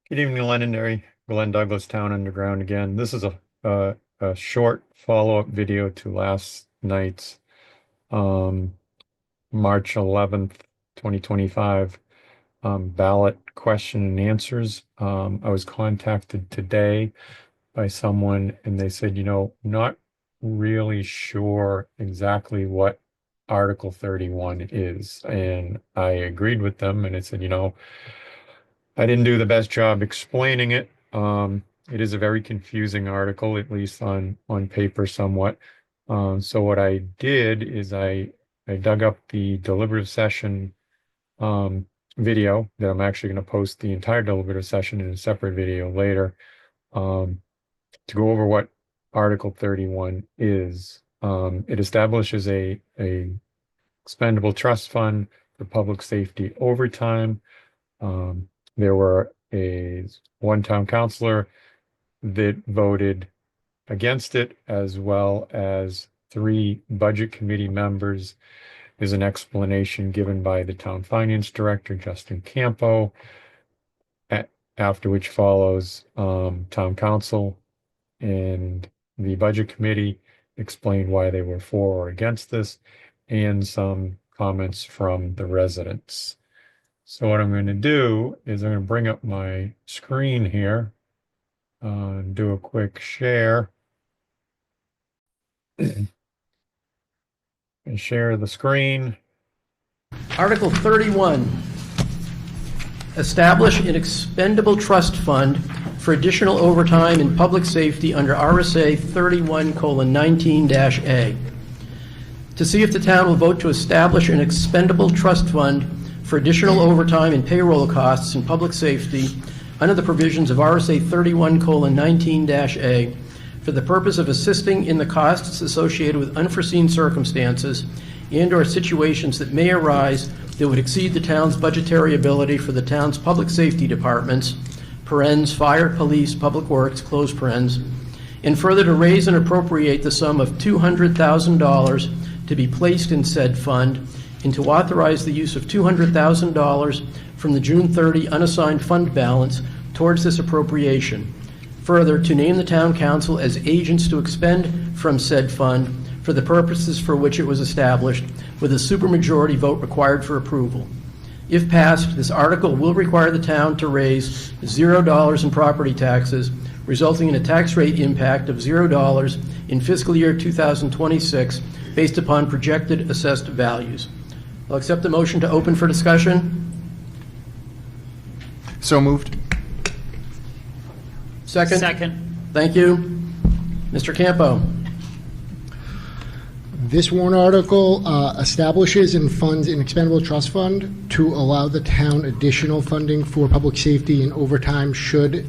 Good evening, Londonderry. Glenn Douglas, Town Underground again. This is a short follow-up video to last night's um, March 11th, 2025 ballot question and answers. I was contacted today by someone and they said, not really sure exactly what Article 31 is. And I agreed with them and I said, I didn't do the best job explaining it. It is a very confusing article, at least on paper somewhat. So what I did is I dug up the deliberative session video that I'm actually going to post the entire deliberative session in a separate video later to go over what Article 31 is. It establishes a expendable trust fund for public safety overtime. There were one town councilor that voted against it, as well as 3 budget committee members. There's an explanation given by the town finance director, Justin Campo, after which follows town council and the budget committee explained why they were for or against this, and some comments from the residents. So what I'm going to do is I'm going to bring up my screen here and do a quick share. And share the screen. Article 31, establish an expendable trust fund for additional overtime in public safety under RSA 31:19-A. To see if the town will vote to establish an expendable trust fund for additional overtime and payroll costs in public safety under the provisions of RSA 31:19-A for the purpose of assisting in the costs associated with unforeseen circumstances and/or situations that may arise that would exceed the town's budgetary ability for the town's public safety departments, parens, fire, police, public works, close parens, and further to raise and appropriate the sum of $200,000 to be placed in said fund, and to authorize the use of $200,000 from the June 30 unassigned fund balance towards this appropriation. Further, to name the town council as agents to expend from said fund for the purposes for which it was established, with a supermajority vote required for approval. If passed, this article will require the town to raise $0 in property taxes, resulting in a tax rate impact of $0 in fiscal year 2026 based upon projected assessed values. I'll accept the motion to open for discussion. So moved. Second? Second. Thank you. Mr. Campo. This warrant article establishes and funds an expendable trust fund to allow the town additional funding for public safety and overtime should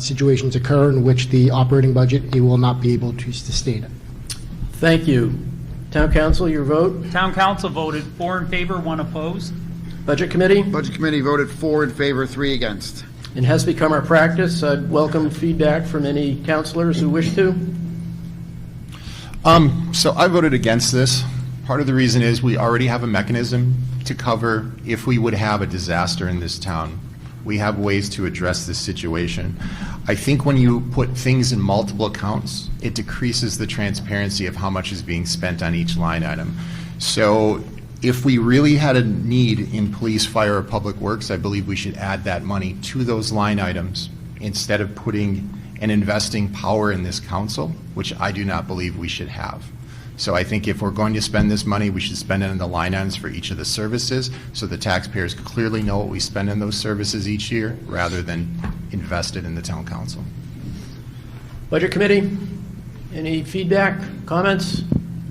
situations occur in which the operating budget will not be able to sustain it. Thank you. Town council, your vote. Town council voted 4 in favor, 1 opposed. Budget committee. Budget Committee voted 4 in favor, 3 against. It has become our practice. I'd welcome feedback from any councilors who wish to. So I voted against this. Part of the reason is we already have a mechanism to cover if we would have a disaster in this town. We have ways to address this situation. I think when you put things in multiple accounts, it decreases the transparency of how much is being spent on each line item. So if we really had a need in police, fire, or public works, I believe we should add that money to those line items instead of putting and investing power in this council, which I do not believe we should have. So I think if we're going to spend this money, we should spend it in the line items for each of the services so the taxpayers clearly know what we spend in those services each year rather than invest it in the town council. Budget committee, any feedback, comments?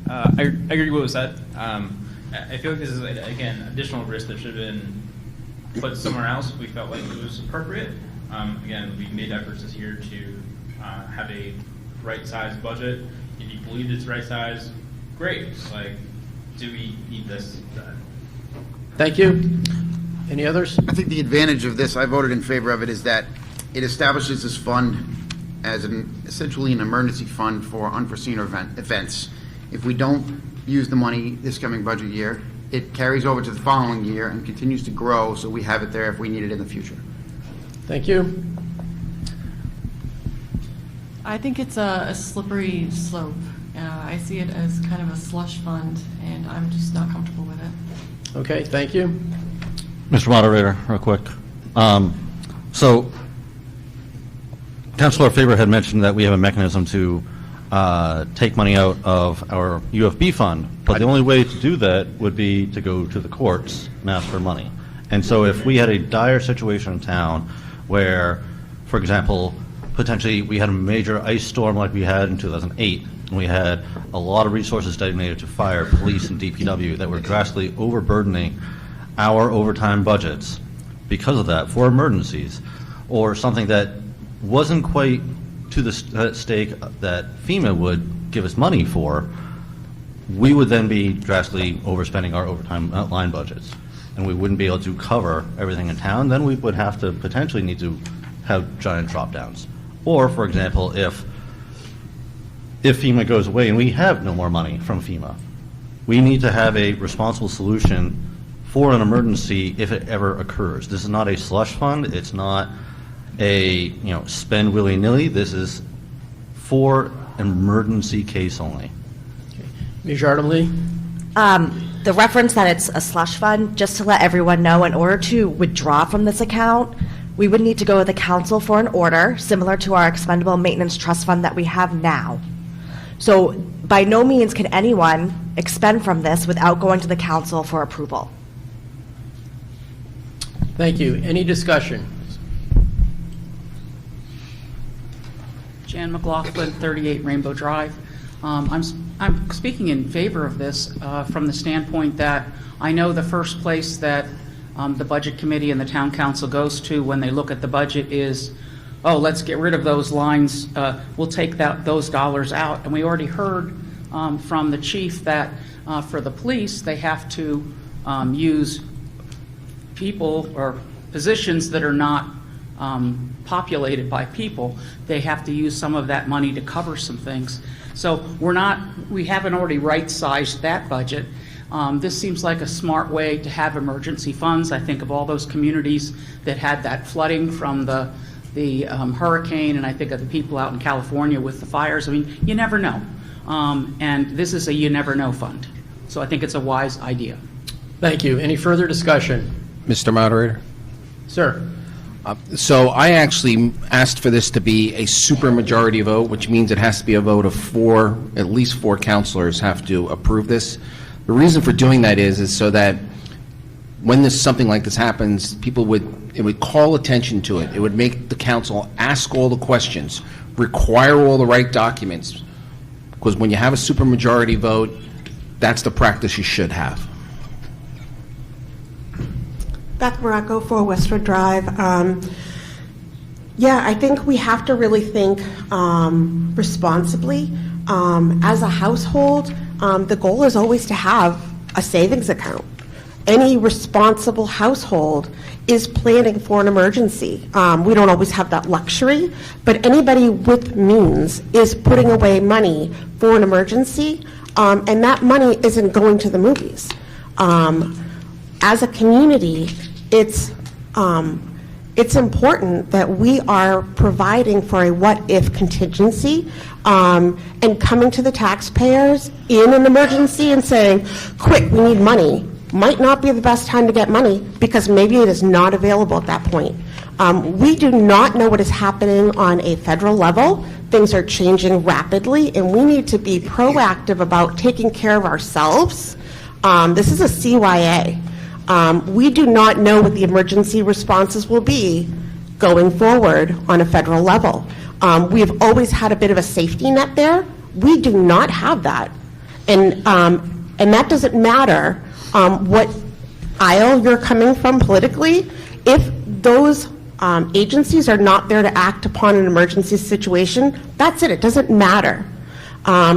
I agree with what was said. I feel like this is, again, additional risk that should have been put somewhere else. We felt like it was appropriate. Again, we've made efforts this year to have a right-sized budget. If you believe it's right size, great. Like, do we need this? Thank you. Any others? I think the advantage of this, I voted in favor of it, is that it establishes this fund as essentially an emergency fund for unforeseen events. If we don't use the money this coming budget year, it carries over to the following year and continues to grow, so we have it there if we need it in the future. Thank you. I think it's a slippery slope. I see it as kind of a slush fund, and I'm just not comfortable with it. Okay, thank you. Mr. Moderator, real quick. So, Councilor Faber had mentioned that we have a mechanism to take money out of our UFB fund, but the only way to do that would be to go to the courts and ask for money. And so if we had a dire situation in town where, for example, potentially we had a major ice storm like we had in 2008, and we had a lot of resources designated to fire, police, and DPW that were drastically overburdening our overtime budgets because of that for emergencies, or something that wasn't quite to the stake that FEMA would give us money for, we would then be drastically overspending our overtime line budgets, and we wouldn't be able to cover everything in town. Then we would have to potentially need to have giant drop downs. Or, for example, if FEMA goes away and we have no more money from FEMA, we need to have a responsible solution for an emergency if it ever occurs. This is not a slush fund. It's not a spend willy-nilly. This is for emergency case only. Ms. Yardley? The reference that it's a slush fund, just to let everyone know, in order to withdraw from this account, we would need to go to the council for an order, similar to our expendable maintenance trust fund that we have now. So by no means can anyone expend from this without going to the council for approval. Thank you. Any discussion? Jan McLaughlin, 38 Rainbow Drive. I'm speaking in favor of this from the standpoint that I know the first place that the Budget Committee and the Town Council goes to when they look at the budget is, oh, let's get rid of those lines. We'll take those dollars out. And we already heard from the chief that for the police, they have to use people or positions that are not populated by people. They have to use some of that money to cover some things. So we haven't already right-sized that budget. This seems like a smart way to have emergency funds. I think of all those communities that had that flooding from the hurricane, and I think of the people out in California with the fires. I mean, you never know. And this is a you never know fund. So I think it's a wise idea. Thank you. Any further discussion? Mr. Moderator? Sir. So I actually asked for this to be a supermajority vote, which means it has to be a vote of four, at least four councilors have to approve this. The reason for doing that is so that when something like this happens, it would call attention to it. It would make the council ask all the questions, require all the right documents, because when you have a supermajority vote, that's the practice you should have. Beth Morocco for Westwood Drive. Yeah, I think we have to really think responsibly. As a household, the goal is always to have a savings account. Any responsible household is planning for an emergency. We don't always have that luxury, but anybody with means is putting away money for an emergency, and that money isn't going to the movies. As a community, it's important that we are providing for a what-if contingency, and coming to the taxpayers in an emergency and saying, quick, we need money, might not be the best time to get money because maybe it is not available at that point. We do not know what is happening on a federal level. Things are changing rapidly, and we need to be proactive about taking care of ourselves. This is a CYA. We do not know what the emergency responses will be going forward on a federal level. We have always had a bit of a safety net there. We do not have that. And that doesn't matter what aisle you're coming from politically. If those agencies are not there to act upon an emergency situation, that's it. It doesn't matter.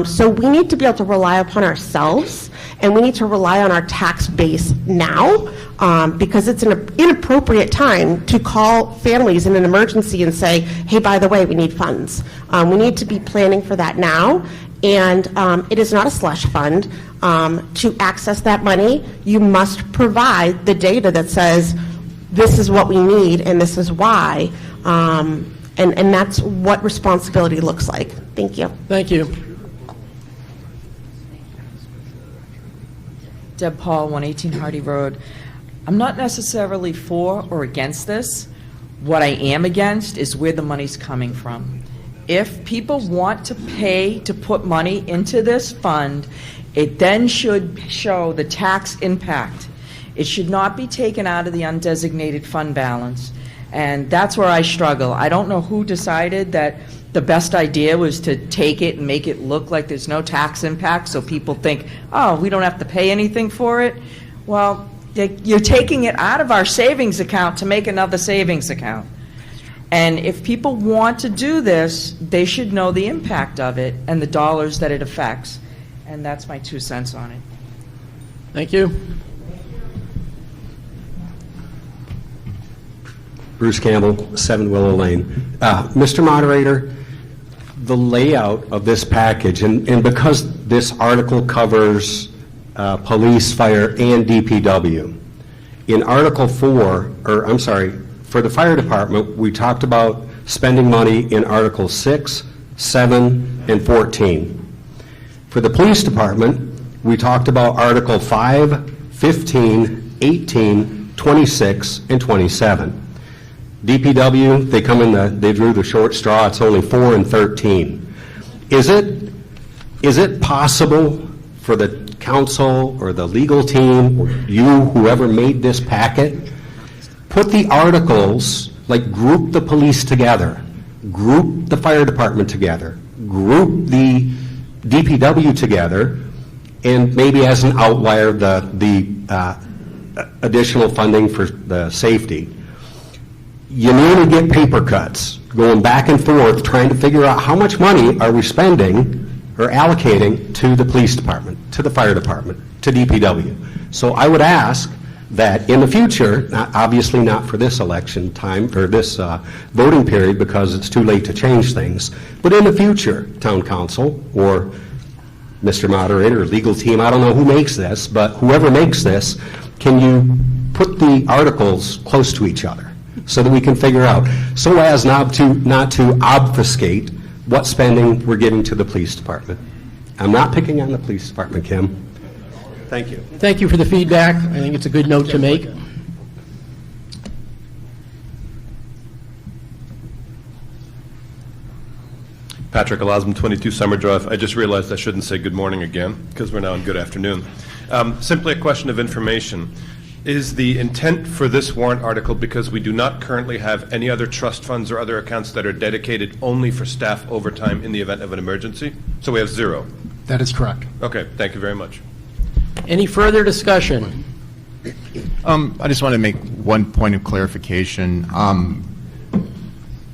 So we need to be able to rely upon ourselves, and we need to rely on our tax base now, because it's an inappropriate time to call families in an emergency and say, hey, by the way, we need funds. We need to be planning for that now, and it is not a slush fund. To access that money, you must provide the data that says, this is what we need and this is why. And that's what responsibility looks like. Thank you. Thank you. Deb Paul, 118 Hardy Road. I'm not necessarily for or against this. What I am against is where the money's coming from. If people want to pay to put money into this fund, it then should show the tax impact. It should not be taken out of the undesignated fund balance. And that's where I struggle. I don't know who decided that the best idea was to take it and make it look like there's no tax impact, so people think, oh, we don't have to pay anything for it. Well, you're taking it out of our savings account to make another savings account. And if people want to do this, they should know the impact of it and the dollars that it affects. And that's my 2 cents on it. Thank you. Bruce Campbell, 7 Willow Lane. Mr. Moderator, the layout of this package, and because this article covers police, fire, and DPW, in Article 4, or I'm sorry, for the fire department, we talked about spending money in Article 6, 7, and 14. For the police department, we talked about Article 5, 15, 18, 26, and 27. DPW, they drew the short straw, it's only 4 and 13. Is it possible for the council or the legal team, or you, whoever made this packet, put the articles, like group the police together, group the fire department together, group the DPW together, and maybe as an outlier, the additional funding for the safety? You nearly get paper cuts going back and forth trying to figure out how much money are we spending or allocating to the police department, to the fire department, to DPW. So I would ask that in the future, obviously not for this election time or this voting period because it's too late to change things, but in the future, town council or Mr. Moderator, legal team, I don't know who makes this, but whoever makes this, can you put the articles close to each other so that we can figure out, so as not to obfuscate what spending we're giving to the police department. I'm not picking on the police department, Kim. Thank you. Thank you for the feedback. I think it's a good note to make. Patrick Elasm, 22 Summer Drive. I just realized I shouldn't say good morning again because we're now in good afternoon. Simply a question of information. Is the intent for this warrant article because we do not currently have any other trust funds or other accounts that are dedicated only for staff overtime in the event of an emergency? So we have 0. That is correct. Okay, thank you very much. Any further discussion? I just want to make one point of clarification.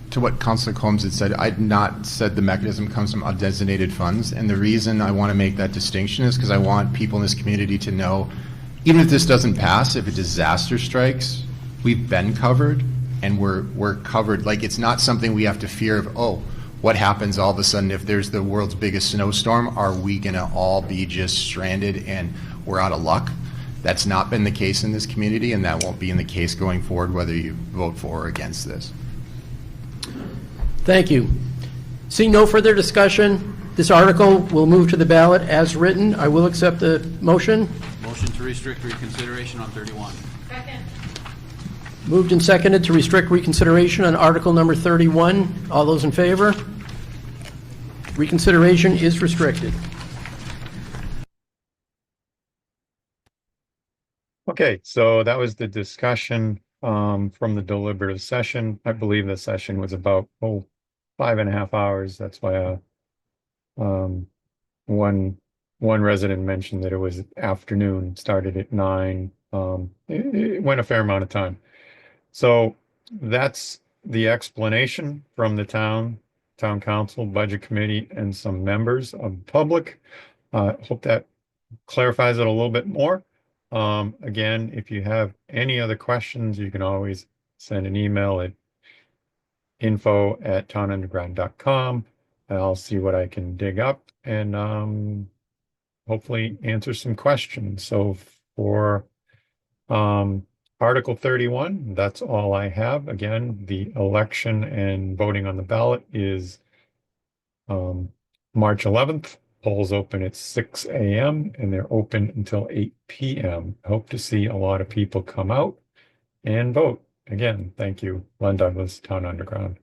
To what Councilor Combs had said, I'd not said the mechanism comes from undesignated funds, and the reason I want to make that distinction is because I want people in this community to know, even if this doesn't pass, if a disaster strikes, we've been covered, and we're covered. Like, it's not something we have to fear of, oh, what happens all of a sudden if there's the world's biggest snowstorm? Are we going to all be just stranded and we're out of luck? That's not been the case in this community, and that won't be in the case going forward, whether you vote for or against this. Thank you. Seeing no further discussion, this article will move to the ballot as written. I will accept the motion. Motion to restrict reconsideration on 31. Second. Moved and seconded to restrict reconsideration on article number 31. All those in favor? Reconsideration is restricted. Okay, so that was the discussion from the deliberative session. I believe the session was about 5.5 hours. That's why one resident mentioned that it was afternoon, started at 9. It went a fair amount of time. So that's the explanation from the town council, budget committee, and some members of the public. Hope that clarifies it a little bit more. Again, if you have any other questions, you can always send an email at info@townunderground.com. I'll see what I can dig up and hopefully answer some questions. So for Article 31, that's all I have. Again, the election and voting on the ballot is March 11th. Polls open at 6 a.m. and they're open until 8 p.m. Hope to see a lot of people come out and vote. Again, thank you. Glenn Douglas, Town Underground.